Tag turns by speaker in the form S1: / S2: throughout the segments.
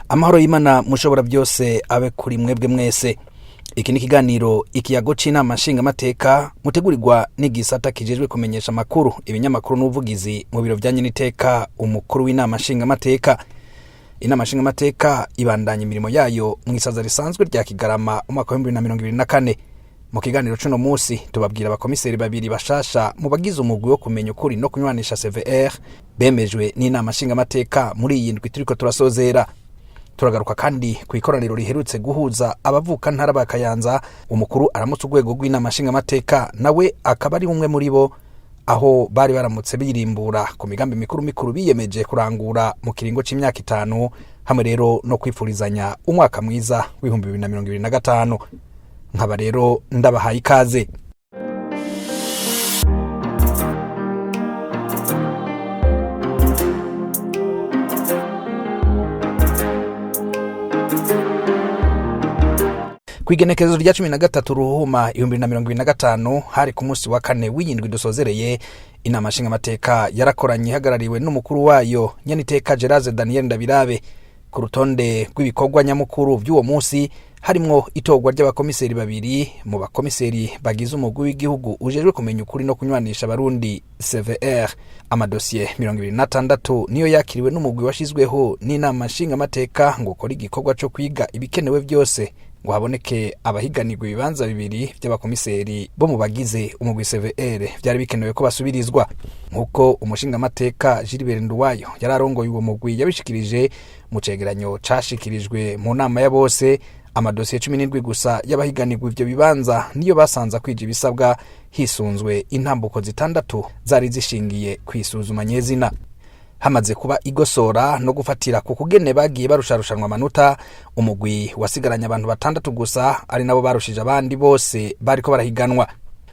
S1: Amahoro y'Imana mushobora byose abe kuri mwebwe mwese. Iki ni kiganiro ikiyago c'inama nshingamateka mutegurirwa n'igisata kijejwe kumenyesha amakuru ibinyamakuru n'ubuvugizi mu biro vyanye n'iteka umukuru w'inama nshingamateka. Inama nshingamateka ibandanya imirimo yayo mu isaza risanzwe rya Kigarama umwaka wa 2024. Mu kiganiro cuno musi tubabwira abakomiseri babiri bashasha mu bagize umugwi wo kumenya ukuri no kunywanisha CVR bemejwe n'inama nshingamateka muri iyi ndwi turiko turasozera. Turagaruka kandi ku ikoraniro riherutse guhuza abavuka ntara ba Kayanza, umukuru aramutse urwego rw'inama nshingamateka nawe akaba ari umwe muri bo, aho bari baramutse birimbura ku migambi mikuru biyemeje kurangura mu kiringo c'imyaka 5 hamwe rero no kwifurizanya umwaka mwiza w'2025. Nkaba rero ndabahaye ikaze. Kwigenekerezo rya 13 Ruhuma 2025 hari ku munsi wa 4 w'indwi dusozereye, inama nshingamateka yarakoranye ihagarariwe n'umukuru wayo nyeniteka Geraze Daniel Ndabirabe. Ku rutonde rw'ibikorwa nyamukuru by'uwo munsi harimwo itogwa ry'abakomiseri babiri mu bakomiseri bagize umugwi w'igihugu ujejwe kumenya ukuri no kunywanisha abarundi CVR. Amadosiye 26 niyo yakiriwe n'umugwi washizweho n'inama nshingamateka ngo ukora igikorwa cyo kwiga ibikenewe byose ngo haboneke abahiganirwa ibibanza bibiri by'abakomiseri bo mu bagize umugwi CVR byari bikenewe ko basubirizwa. Nkuko umushingamateka Gilbert Nduwayo yararongoye uwo mugwi yabishikirije mu cegeranyo cashikirijwe mu nama ya bose, amadosiye 17 gusa y'abahiganirwa ivyo bibanza niyo basanza kwija ibisabwa hisunzwe intambuko zitandatu zari zishingiye kwisuzuma nyezina. Hamaze kuba igosora no gufatira ku kugene bagiye barusharushanwa amanota, umugwi wasigaranye abantu 6 gusa ari nabo barushije abandi bose bariko barahiganwa.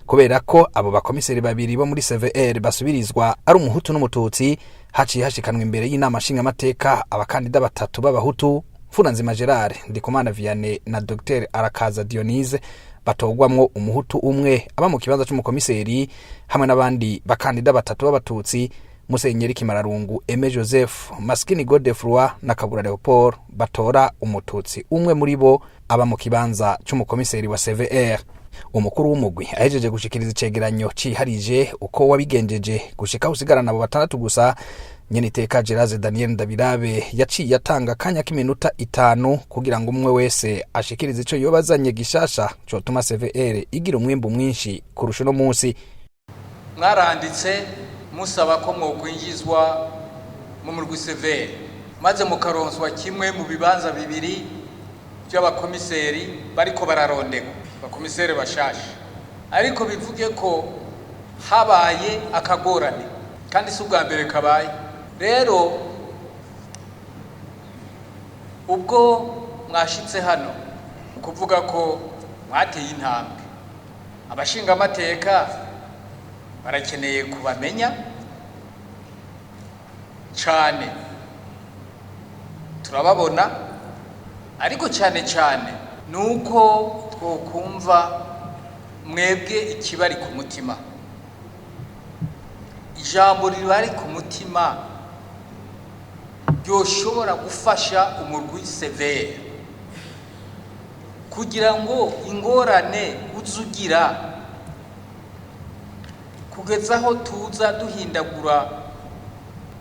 S1: Kubera ko abo bakomiseri babiri bo muri CVR basubirizwa ari umuhutu n'umututsi, haciye hashikanwa imbere y'inama nshingamateka abakandida 3 b'abahutu, Mfunanzima Gerard, Ndikumana Vianney na Dr Arakaza Dionise, batogwamwo umuhutu umwe aba mu kibanza c'umukomiseri hamwe n'abandi bakandida 3 b'abatutsi, Musenyeri Kimararungu Aime Joseph, Maskini Godefroy na Kabura Leopold batora umututsi umwe muri bo aba mu kibanza c'umukomiseri wa CVR. Umukuru w'umugwi ahejeje gushikiriza icegeranyo ciharije uko wabigenjeje gushika usigarana abo 6 gusa, nyeniteka Geraze Daniel Ndabirabe yaciye atanga kanya k'iminota 5 kugira ngo umwe wese ashikirize ico yobazanye gishasha cotuma CVR igira umwimbu mwinshi kurusha no munsi.
S2: Mwaranditse musaba ko mwokwinjizwa mu murwi CVR maze mukaronswa kimwe mu bibanza bibiri by'abakomiseri bariko bararondeka abakomiseri bashasha, ariko bivuge ko habaye akagorane kandi si ubwa mbere kabaye. Rero ubwo mwashitse hano kuvuga ko mwateye intambwe, abashinga amateka barakeneye kubamenya cyane, turababona, ariko cyane nuko twokumva mwebwe ikibari ku mutima, ijambo ribari ku mutima ryoshobora gufasha umurwi CVR kugira ngo ingorane uzugira kugeza aho tuza duhindagura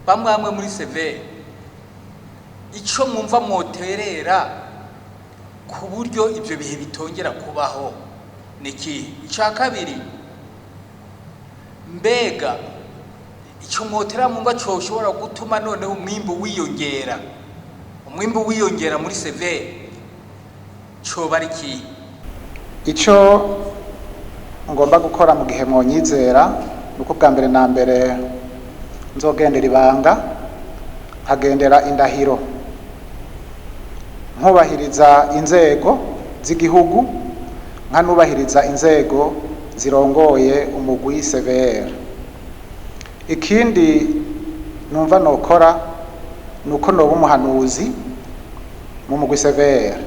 S2: bamwe muri CVR ico mwumva mwoterera ku buryo ivyo bihe bitongera kubaho. Niki ica kabiri, mbega ico mwotera mwumva cyo ushobora gutuma none umwimbu wiyongera muri CVR cyo bariki.
S3: Ico ngomba gukora mu gihe mwonyizera nuko bwa mbere na mbere nzogendera ibanga, nkagendera indahiro, nkubahiriza inzego z'igihugu, nkanubahiriza inzego zirongoye umugwi CVR. Ikindi numva nokora nuko noba umuhanuzi mu mugwi CVR,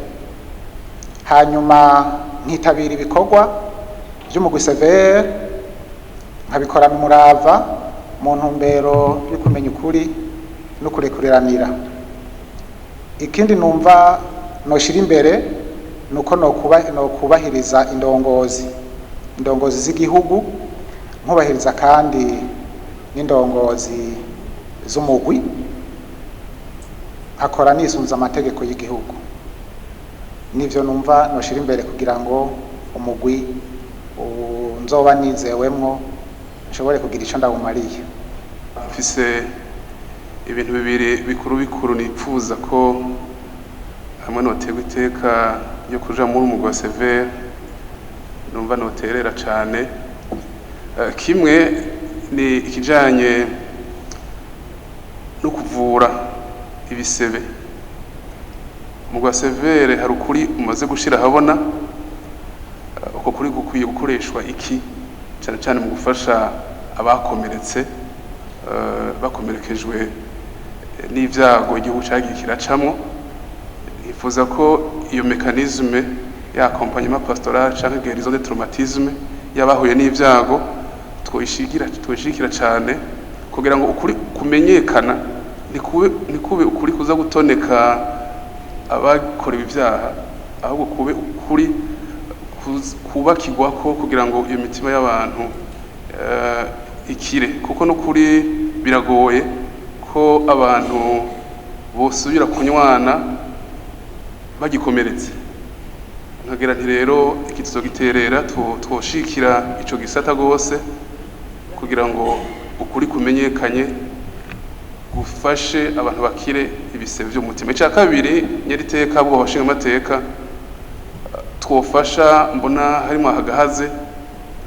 S3: hanyuma nkitabira ibikorwa by'umugwi CVR nkabikorana umurava mu ntumbero yo kumenya ukuri no kurekuriranira. ikindi numva noshira imbere nuko no kubahiriza indongozi z'igihugu, nkubahiriza kandi n'indongozi z'umugwi, akora nisunza amategeko y'igihugu. Nivyo numva noshira imbere kugira ngo umugwi nzoba nizewemwo nshobore kugira ico ndawumariye.
S4: Mfise ibintu bibiri bikuru nipfuza ko hamwe noterwa iteka yo kuja muri umugwi wa severe, numva noterera cane. Kimwe ni ikijanye no kuvura ibisebe. Umugwi wa severe hari ukuri umaze gushira habona, uko kuri gukwiye gukoreshwa iki cyane cyane mu gufasha abakomeretse bakomerekejwe n'ivyago igihugu cagiye kiracamwo. Ifuza ko iyo mekanisme ya accompagnement pastoral canke guérison de traumatisme yabahuye n'ivyago twishikira cyane kugira ngo ukuri kumenyekana, nikube ukuri kuza gutoneka abakora ibyaha, ahubwo kube ukuri kubakirwako kugira ngo iyo mitima y'abantu ikire, kuko n'ukuri biragoye ko abantu bosubira kunywana bagikomeretse. Nkagira nti rero ikizogiterera twoshikira ico gisata gose kugira ngo ukuri kumenyekanye gufashe abantu bakire ibisebe by'umutima. Icya kabiri nyeriteka abo bashinga amateka twofasha mbona harimo hagahaze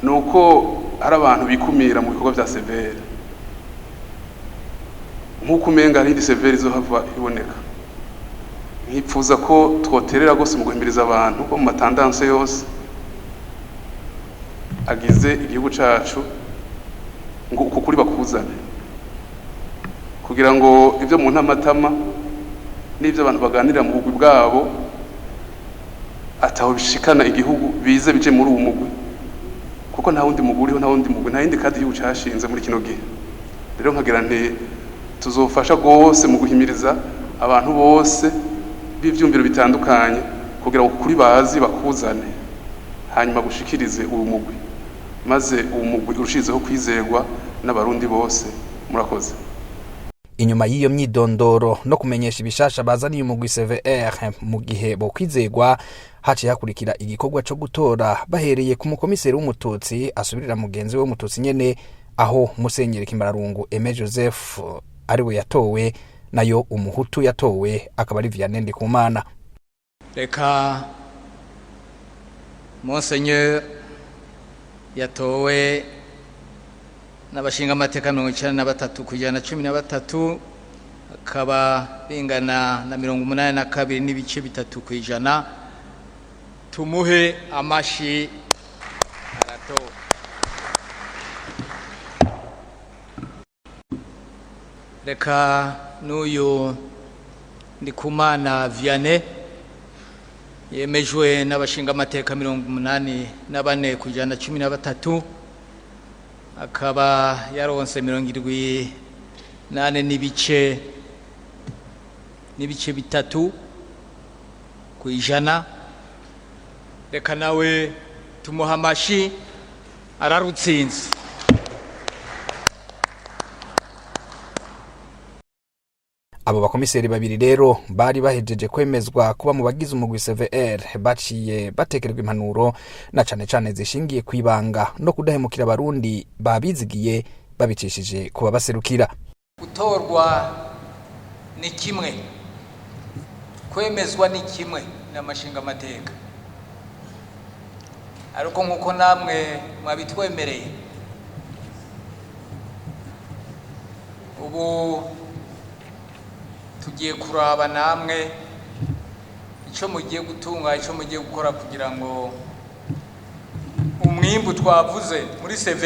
S4: nuko hari abantu bikumira mu bikorwa bya severe, nk'uko umenga ari severe izohava iboneka. Nkipfuza ko twoterera gose mu guhimiriza abantu bo mu matandanse yose agize igihugu cacu ngo uko kuri bakuzane, kugira ngo ibyo mu ntamatama n'ibyo abantu baganira mu bugwi bwabo ataho bishikana igihugu bize bije muri uwo mugwi, kuko nta wundi mugwi uriho, nta wundi mugwi, nta yindi kandi igihugu cashinze muri kino gihe. Rero nkagira nti tuzofasha gose mu guhimiriza abantu bose b'ivyumviro bitandukanye kugira ngo kuri bazi bakuzane, hanyuma gushikirize uwo mugwi, maze uwo mugwi urushizeho kwizerwa n'abarundi bose. Murakoze.
S1: Inyuma y'iyo myidondoro no kumenyesha ibishasha bazaniye umugwi CVR mu gihe bo kwizegwa, haciye hakurikira igikorwa cyo gutora bahereye ku mukomiseri w'umututsi asubirira mugenzi we w'umututsi nyene, aho Musenyeri Kimararungu Aime Joseph ariwe yatowe, nayo umuhutu yatowe akaba ari Vianney Ndikumana.
S2: Reka Monseigneur yatowe n'abashinga amateka 93 kujana 13, akaba bingana na 82 n'ibice 3 kwijana. Tumuhe amashi arato. Reka n'uyu Ndikumana Vianney yemejwe n'abashinga amateka 84 kujana 13, akaba yaronse 78 n'ibice 3 kwijana. Reka nawe tumuha amashi ararutsinze.
S1: Abo bakomiseri babiri rero bari bahejeje kwemezwa kuba mu bagize umugwi CVR, baciye batekerwa impanuro na cane zishingiye kwibanga no kudahemukira abarundi babizigiye babicishije kuba baserukira.
S2: Gutorwa ni kimwe, kwemezwa ni kimwe n'amashinga amateka, ariko nkuko namwe mwabitwemereye ubu tugiye kuraba namwe icyo mugiye gutunga, icyo mugiye gukora kugira ngo umwimbu twavuze muri CV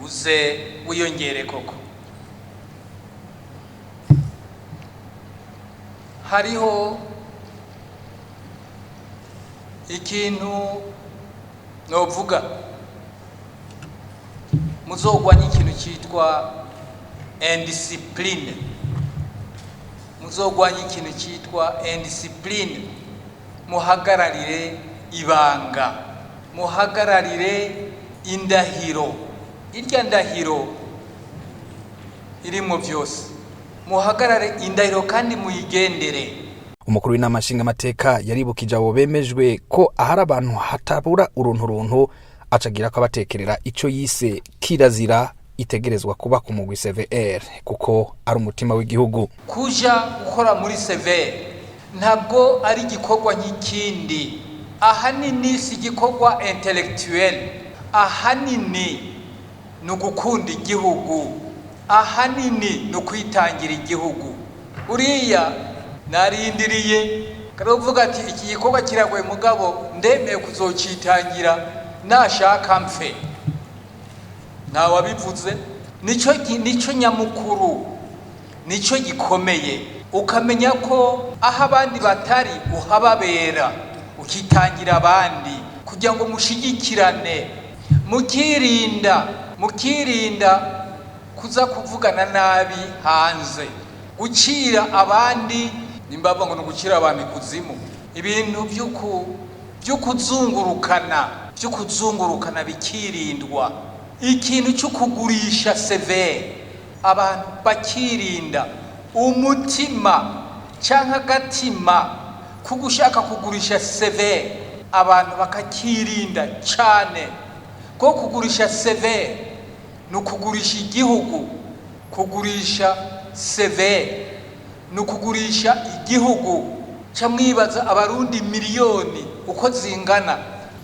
S2: uze wiyongere koko. Hariho ikintu novuga, muzogwanya ikintu cyitwa indiscipline, muzogwanya ikintu cyitwa indiscipline, muhagararire ibanga, muhagararire indahiro, irya ndahiro irimo byose, muhagarare indahiro kandi muyigendere.
S1: Umukuru w'inama nshingamateka yaribukije abo bemejwe ko ahari abantu hatabura urunturuntu, acagira ko abatekerera ico yise kirazira itegerezwa kuba ku mugwi CVR kuko ari umutima w'igihugu.
S2: Kuja gukora muri CVR ntabwo ari igikorwa nk'ikindi, ahanini si igikorwa intellectuel, ahanini ni ugukunda igihugu, ahanini ni ukwitangira igihugu. Uriya narindiriye karavuga ati iki gikorwa kiragoye mugabo ndemeye kuzocitangira nashaka mfe. Nta wabivuze, nico nyamukuru, nico gikomeye, ukamenya ko aho abandi batari uhababera, ukitangira abandi kugira ngo mushigikirane, mukirinda kuza kuvugana nabi hanze, gucira abandi, nimbava ngo gucira abantu kuzimu, ibintu by'ukuzungurukana bikirindwa. Ikintu cyo kugurisha CV abantu bakirinda, umutima cyangwa agatima kugushaka kugurisha CV abantu bakakirinda cyane. Ko kugurisha CV ni ukugurisha igihugu, kugurisha CV ni ukugurisha igihugu. Camwibaza abarundi miliyoni uko zingana,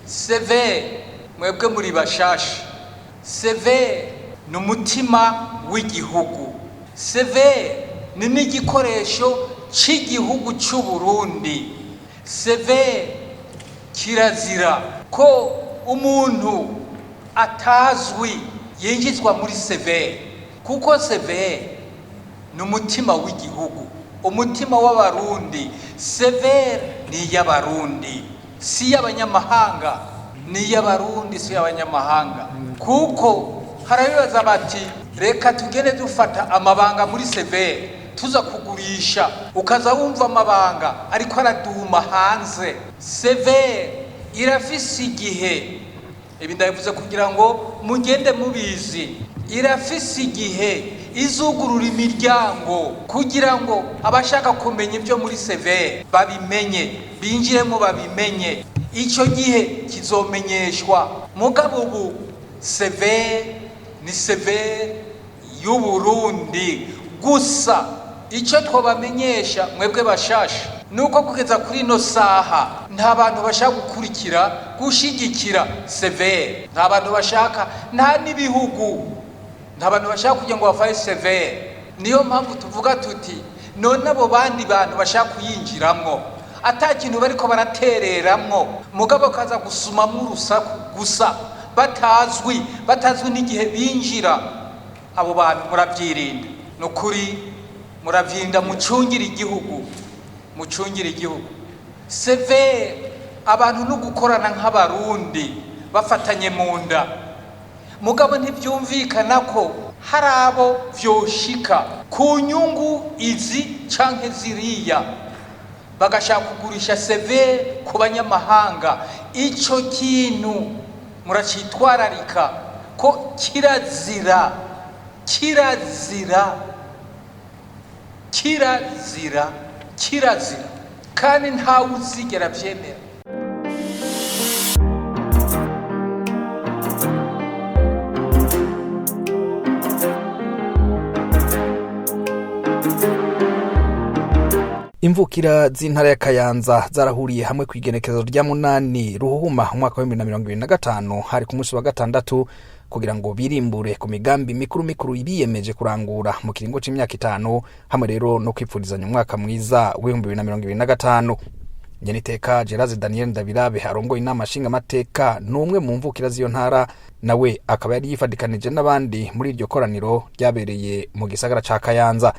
S2: CV mwebwe muri bashasha, CV ni umutima w'igihugu, CV ni n'igikoresho cy'igihugu cy'u Burundi. CV kirazira ko umuntu atazwi yinjizwa muri CV, kuko CV ni umutima w'igihugu, umutima w'abarundi. CV ni y'abarundi, si y'abanyamahanga, ni y'abarundi, si y'abanyamahanga. Kuko harabibaza bati reka tugende dufata amabanga muri CV tuza kugurisha, ukaza wumva amabanga ariko araduma hanze. CV irafise igihe, ibi ndabivuze kugira ngo mugende mubizi, irafise igihe izugurura imiryango kugira ngo abashaka kumenya ibyo muri CV babimenye, binjiremo babimenye. Icyo gihe kizomenyeshwa. Mugabo ubu CV ni CV y'u Burundi gusa. Icyo twabamenyesha mwebwe bashasha nuko kugeza kuri no saha nta bantu bashaka gukurikira gushigikira CV, nta bantu bashaka, nta n'ibihugu, nta bantu bashaka kugira ngo bafaye CV. Niyo mpamvu tuvuga tuti none abo bandi bantu bashaka kuyinjiramwo ata kintu bariko baratereramwo, mugabo kaza gusumamwo urusaku gusa, batazwi n'igihe binjira. Abo bantu muravyirinda, nukuri muravyirinda, mucungira igihugu. CV abantu no gukorana nk'abarundi bafatanye mu nda, mugabo ntibyumvikana ko hari abo vyoshika ku nyungu izi canke ziriya bagashaka kugurisha CV ku banyamahanga. Ico kintu muracitwararika ko kirazira kandi ntawe uzigera vyemera.
S1: Imvukira z'intara ya Kayanza zarahuriye hamwe kwigenekezo rya 8 Ruhuhuma umwaka wa 2025 hari ku munsi wa gatandatu kugira ngo birimbure ku migambi mikuru ibiyemeje kurangura mu kiringo c'imyaka 5 hamwe rero no kwipfurizanya umwaka mwiza wa 2025. Nyeniteka Geraze Daniel Ndabirabe arongoye inama nshingamateka n'umwe mu mvukira z'iyo ntara, nawe akaba yari yifadikanije n'abandi muri iryo koraniro ryabereye mu gisagara ca Kayanza.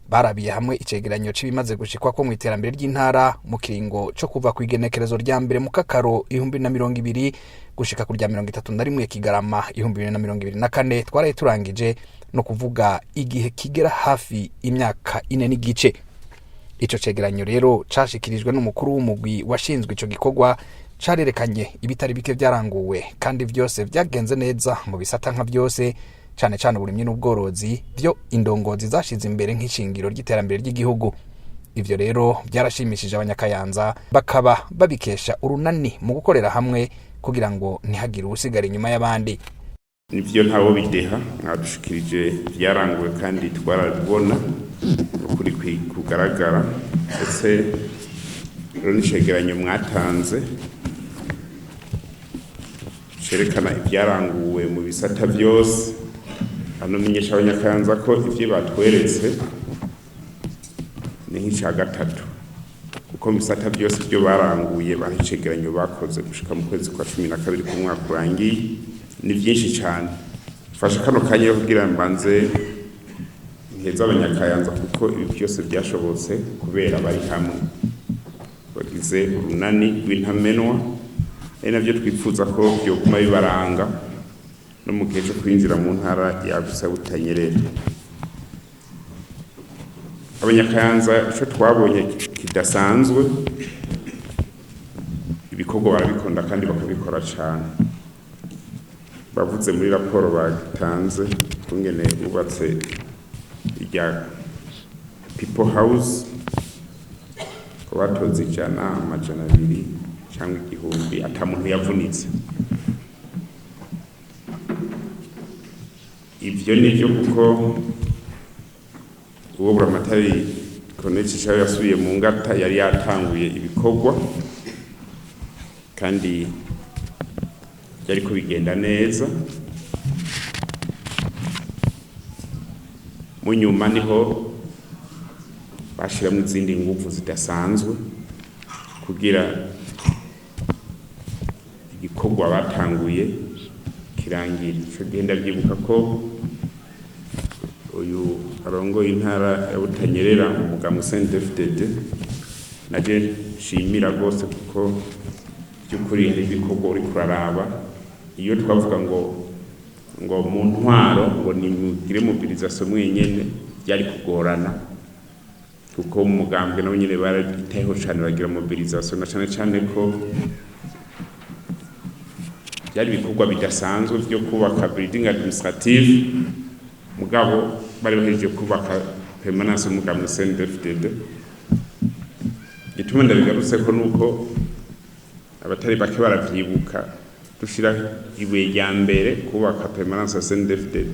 S1: Barabiye hamwe icegeranyo c'ibimaze gushikwa ko mu iterambere ry'intara mu kiringo cyo kuva ku igenekerezo rya mbere mu kakaro 2020 gushika ku rya 31 Kigarama 2024 twaraye turangije no kuvuga igihe kigera hafi imyaka 4 n'igice. ico cegeranyo rero cashikirijwe n'umukuru w'umugwi washinzwe ico gikorwa carerekanye ibitari bike vyaranguwe kandi vyose vyagenze neza mu bisata nka vyose cane cane uburimyi n'ubworozi byo indongozi zashize imbere nk'ishingiro ry'iterambere ry'igihugu. Ivyo rero byarashimishije abanyakayanza bakaba babikesha urunani mu gukorera hamwe kugira ngo ntihagire usigara inyuma y'abandi.
S5: Nivyo ntawo bideha mwadushikirije byaranguwe kandi twarabibona ukuri kugaragara ese rero nishegeranyo mwatanze cerekana ibyaranguwe mu bisata byose. Hano menyesha abanyakayanza ko ivyo batweretse ni nk'icya gatatu kuko mu bisata byose byo baranguye bahicegeranyo bakoze gushika mu kwezi kwa 12 ku mwaka urangiye ni byinshi cyane. Fasha kano kanya kugira mbanze nkeza abanyakayanza kuko ibi byose byashobotse kubera bari hamwe bagize urunani rw'intamenwa ari navyo twifuza ko byo kuma bibaranga no mu gihe cyo kwinjira mu ntara yagutse Butanyerera. Abanyakayanza ico twabonye kidasanzwe ibikorwa barabikunda kandi bakabikora cyane. Bavuze muri raporo batanze kungene ubatse irya People House ko batoze ijana amajana 200 cyangwa 1000 atamuntu yavunitse. Ivyo nivyo kuko uwo buramatari Koneci cyayo yasubiye mu ngata yari yatanguye ibikorwa kandi yari ko bigenda neza. Mu nyuma niho bashiramo izindi ngufu zidasanzwe kugira igikorwa batanguye kirangira. Cyo genda byibuka ko uyu arongo intara ya Butanyerera umugabo CNDD-FDD naje shimira gose kuko byukuri hari ibikorwa uri kuraraba. Iyo twavuga ngo mu ntwaro ngo ni mugire mobilisation mwenyene byari kugorana kuko umugambwe nawe nyine bariteho cyane bagira mobilisation na cyane ko byari ibikorwa bidasanzwe byo kubaka building administrative mugabo bari bahejeje kubaka permanence umugambwe CNDD-FDD. Gituma ndabigarutse ko nuko abatari bake baravyibuka dushira ibuye rya mbere kubaka permanence CNDD-FDD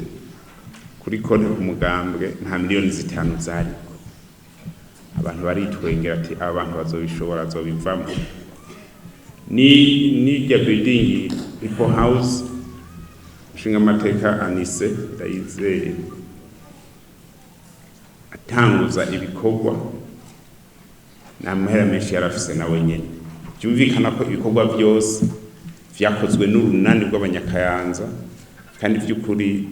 S5: kuri konti umugambwe nta miliyoni 5 zari. Abantu baritwengera ati abantu bazobishobora zobivamo. Ni ya building People House shinga amateka Anise Ndayizeye atanguza ibikorwa n'amahera menshi yarafise nawe nyene. Byumvikana ko ibikorwa byose vyakozwe n'urunani rw'abanyakayanza kandi by'ukuri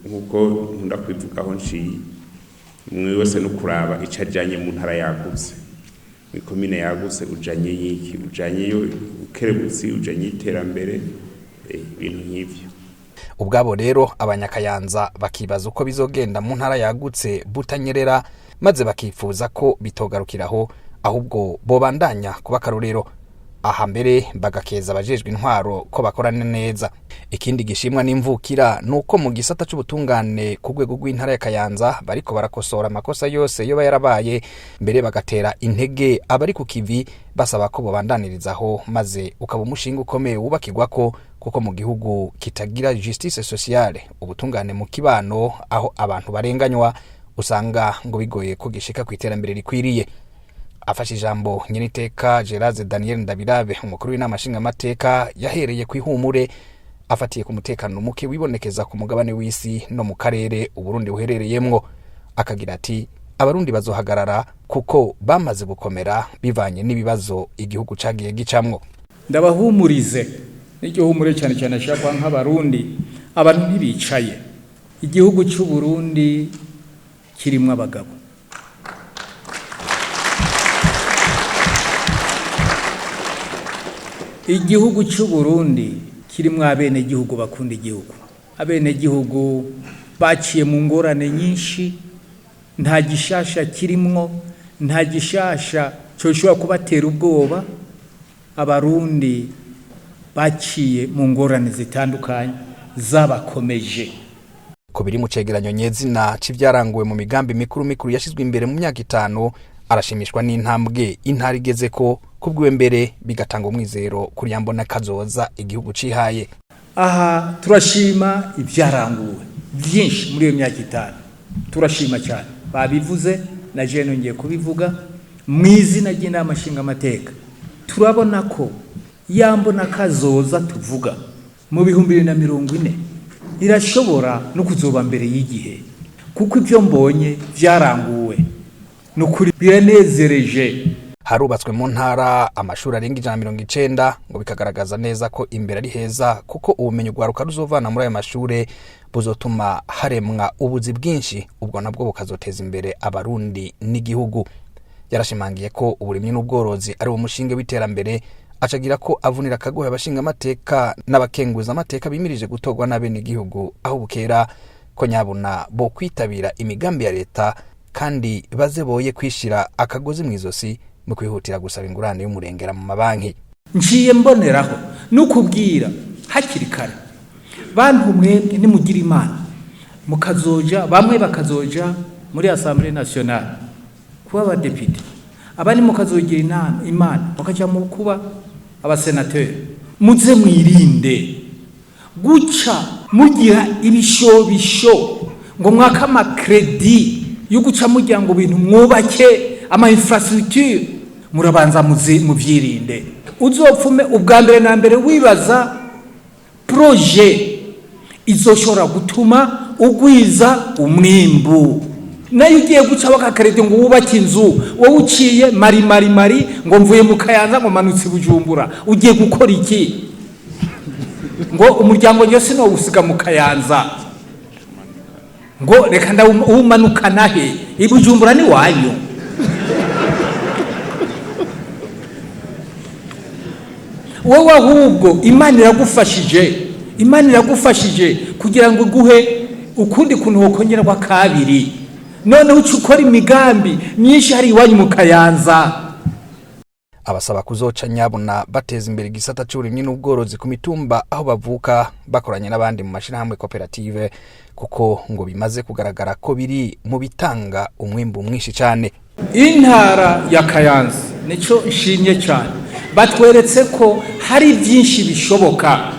S5: nkuko nkunda kwivugaho nshiye mwe wese no kuraba icajanye mu ntara yagutse mu komine yagutse ujanye yiki ujanye yo ukerebutsi ujanye iterambere ibintu nk'ivyo.
S1: Ubwabo rero abanyakayanza bakibaza uko bizogenda mu ntara yagutse Butanyerera maze bakifuza ko bitogarukiraho ahubwo bobandanya kuba karorero. Aha mbere bagakeza abajejwe intwaro ko bakorana neza. Ikindi gishimwa n'imvukira nuko mu gisata c'ubutungane ku rwego rw'intara ya Kayanza bariko barakosora amakosa yose yoba yarabaye mbere bagatera intege abari ku kivi basaba ko bobandanirizaho maze ukaba umushinga ukomeye wubakirwako kuko mu gihugu kitagira justice sociale ubutungane mu kibano aho abantu barenganywa usanga ngo bigoye ko gishika ku iterambere rikwiriye. Afashe ijambo nyeniteka Geraze Daniel Ndabirabe umukuru w'inama nshingamateka yahereye ku ihumure afatiye ku mutekano muke wibonekeza ku mugabane w'isi no mu karere Uburundi buherereyemwo. Akagira ati abarundi bazohagarara kuko bamaze gukomera bivanye n'ibibazo igihugu cagiye gicamwo.
S2: Ndabahumurize n'icyo humure cyane cyane ashaka nk'abarundi abantu ntibicaye. Igihugu cy'u Burundi kirimo abagabo. Igihugu cy'u Burundi kirimo abene gihugu bakunda igihugu. Abene gihugu baciye mu ngorane nyinshi, nta gishasha kirimwo,
S6: nta gishasha coshobora kubatera ubwoba. Abarundi baciye mu ngorane zitandukanye zabakomeje.
S1: Ko biri mu cegeranyo nyezina c'ivyaranguwe mu migambi mikuru yashizwe imbere mu myaka 5, arashimishwa n'intambwe intara igeze ko kubwiwe mbere bigatanga umwizero kuri yambona kazoza igihugu cihaye.
S6: Aha turashima ivyaranguwe byinshi muri iyo myaka 5, turashima cyane. Babivuze na je nongeye kubivuga mwizina ry'inama nshinga amateka. Turabona ko yambona kazoza tuvuga mu 2040 irashobora no kuzoba mbere y'igihe, kuko ivyo mbonye vyaranguwe nukuri biranezereje.
S1: Harubatswe mu ntara amashuri arenga 190 ngo bikagaragaza neza ko imbere ari heza, kuko ubumenyi bwaruka ruzovana muri ayo mashure buzotuma haremwa ubuzi bwinshi, ubwo nabwo bukazoteza imbere abarundi n'igihugu. Yarashimangiye ko uburimyi n'ubworozi ari umushinge w'iterambere, acagira ko avunira akagohe abashinga amateka n'abakenguza amateka bimirije gutogwa n'abene igihugu aho bukera ko nyabuna bo kwitabira imigambi ya leta, kandi baze boye kwishira akagozi mwizosi mu kwihutira gusaba ingurane y'umurengera mu mabanki.
S6: Nciye mboneraho nukubwira hakiri kare bantu mwebwe nimugira imana mukazoja, bamwe bakazoja muri Assemblée Nationale kuba abadepite, abandi mukazogira imana bakaja mu kuba abasenateri. Muze mwirinde guca mugira ibishobisho ngo mwaka amakredi yo guca mugira ngo bintu mwubake ama infrastructure. Murabanza muvyirinde. Uzopfume ubwa mbere na mbere wibaza projet izoshora gutuma ugwiza umwimbu. Nayo ugiye guca bakakredi ngo wubake inzu, wowe uciye mari ngo mvuye mu Kayanza ngo manutse Bujumbura, ugiye gukora iki? Ngo umuryango nyose no usiga mu Kayanza, ngo reka ndawumanuka nahe ibujumbura ni wanyu. Wowe ahubwo Imana iragufashije kugira ngo guhe ukundi kuntu wokongera kwa kabiri, none ucukora imigambi myinshi hari iwanyu mu Kayanza.
S1: Abasaba kuzoca nyabuna bateza imbere igisata cy'uburimyi n'ubworozi ku mitumba aho bavuka, bakoranye n'abandi mu mashirahamwe koperative, kuko ngo bimaze kugaragara ko biri mu bitanga umwimbu mwinshi cyane.
S6: Intara ya Kayanza nico nshimye cyane, batweretse ko hari byinshi bishoboka.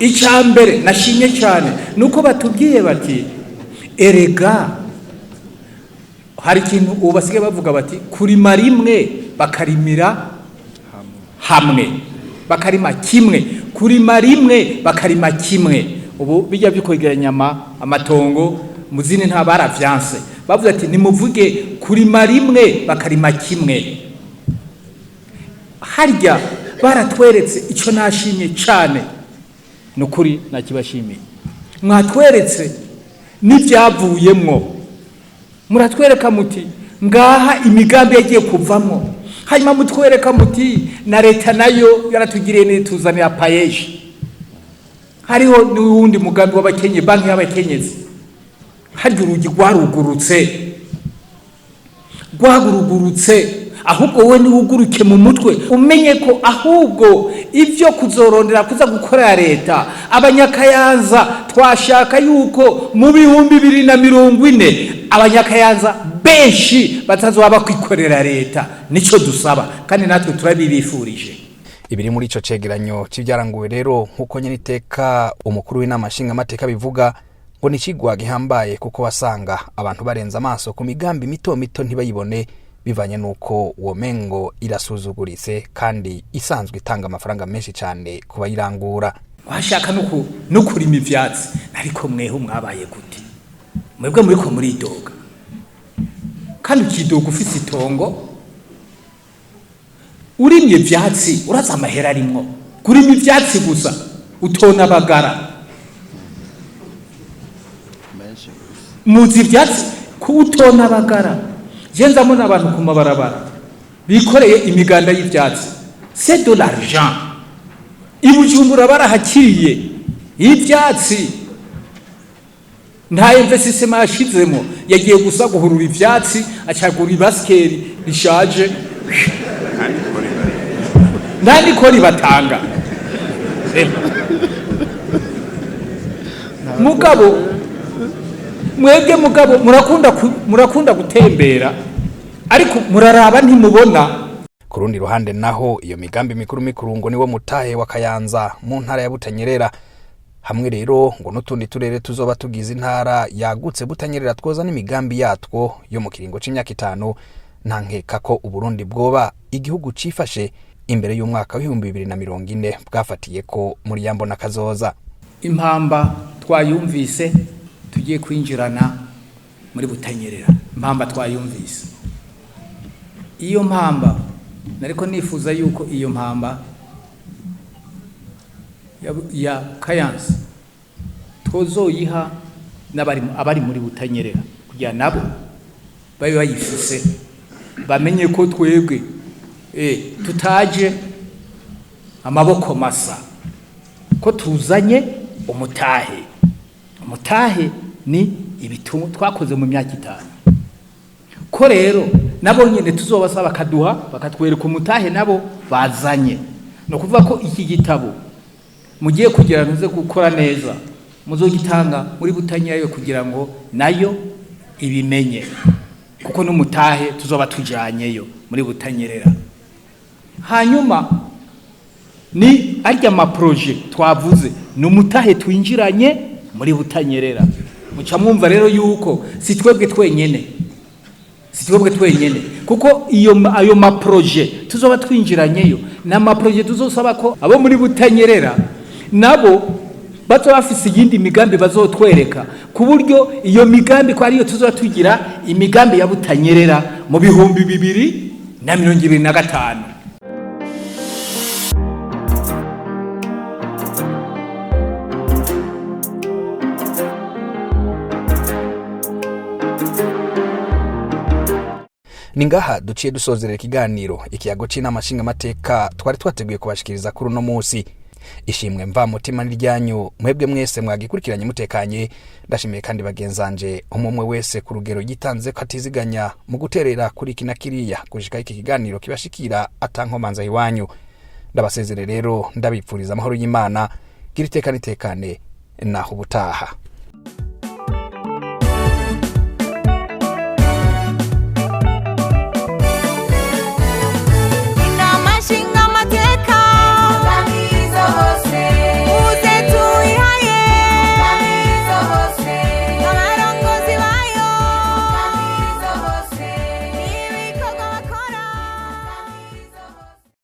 S6: Icambere nashimye cyane nuko batubwiye bati erega hari ikintu ubasige bavuga bati kurima rimwe bakarimira hamwe, bakarima kimwe, kurima rimwe bakarima kimwe. Ubu bijya bikogeranya amatongo muzini nta baravyanse, bavuze ati nimuvuge kurima rimwe bakarima kimwe. Harya baratweretse ico nashimye cyane, nukuri nakibashimiye. Mwatweretse n'ivyavuyemwo, muratwereka muti ngaha imigambi yagiye kuvamwo, hanyuma mutwereka muti na leta nayo yaratugiriye nituzanira payeje. Hariho n'uwundi mugambi w'abakenye, banki y'abakenyezi, harya urugi rwagurugurutse, ahubwo we niwuguruke mu mutwe umenye ko ahubwo ivyo kuzorondera kuza gukorera leta abanyakayanza twashaka yuko mu 2040 abanyakayanza benshi batazoba kwikorera leta. Nico dusaba kandi natwe turabibifurije.
S1: Ibiri muri ico cegeranyo c'ivyaranguwe rero nkuko nyene iteka umukuru w'inama nshinga amateka bivuga ngo ni kigwa gihambaye, kuko wasanga abantu barenza amaso ku migambi mito ntibayibone, bivanye nuko uwo mengo irasuzuguritse kandi isanzwe itanga amafaranga menshi cyane kuba irangura.
S6: Washaka no kurima ivyatsi, ariko mweho mwabaye gute? Mwebwe muriko muridoga kandi ukidoga ufise itongo, urimye ivyatsi uraza amahera arimwo. Kurima ivyatsi gusa utona bagara, muzi ivyatsi kutona bagara. Jenza mona abantu ku mabarabara bikoreye imiganda y'ivyatsi, c'est de l'argent. Ibujumbura barahakiriye ivyatsi nta investissement yashizemo, yagiye gusa guhurura ivyatsi acagura ibaskeri rishaje nta nikori batanga. Mugabo mwebwe murakunda gutembera ariko muraraba ntimubona.
S1: Ku rundi ruhande naho iyo migambi mikuru ngo niwo mutahe wa Kayanza mu ntara ya Butanyerera, hamwe rero ngo n'utundi turere tuzoba tugize intara yagutse Butanyerera twoza n'imigambi yatwo yo mu kiringo c'imyaka 5, nta nkeka ko Uburundi bwoba igihugu cifashe imbere y'umwaka wa 2040 bwafatiye ko muri yambo na kazoza.
S6: Impamba twayumvise tugiye kwinjirana muri Butanyerera, impamba twayumvise. Iyo mpamba nariko nifuza yuko iyo mpamba ya Kayanza twozoyiha abari muri Butanyerera kugira nabo babe bayifise, bamenye ko twebwe tutaje amaboko masa, ko tuzanye umutahe. Umutahe ni ibitungo twakoze mu myaka 5, ko rero nabo nyene tuzobasaba bakaduha bakatwereka umutahe nabo bazanye. No kuvuga ko iki gitabo mugiye kugira ntuze gukora neza, muzogitanga muri Butanyerera kugira ngo nayo ibimenye, kuko n'umutahe tuzoba tujanyeyo muri Butanyerera. Hanyuma ni arya ma projet twavuze n'umutahe twinjiranye muri Butanyerera. Muca mwumva rero yuko si twebwe twenyene, kuko ayo ma projet tuzoba twinjiranyeyo na ma projet tuzosaba ko abo muri Butanyerera nabo bazo bafise iyindi migambi bazotwereka, ku buryo iyo migambi ko ariyo tuzoba tugira imigambi ya Butanyerera mu 2025.
S1: Ningaha duciye dusozerera ikiganiro ikiyago c'inama nshingamateka twari twateguye kubashikiriza kuri uno munsi. Ishimwe mva mutima n'iryanyu mwebwe mwese mwagikurikiranye mutekanye. Ndashimiye kandi bagenzanje umwe wese ku rugero gitanze ko atiziganya mu guterera kuri kina kiriya gushika iki kiganiro kibashikira atankomanza iwanyu. Ndabasezere rero ndabipfuriza amahoro y'Imana, giriteka nitekane naho ubutaha.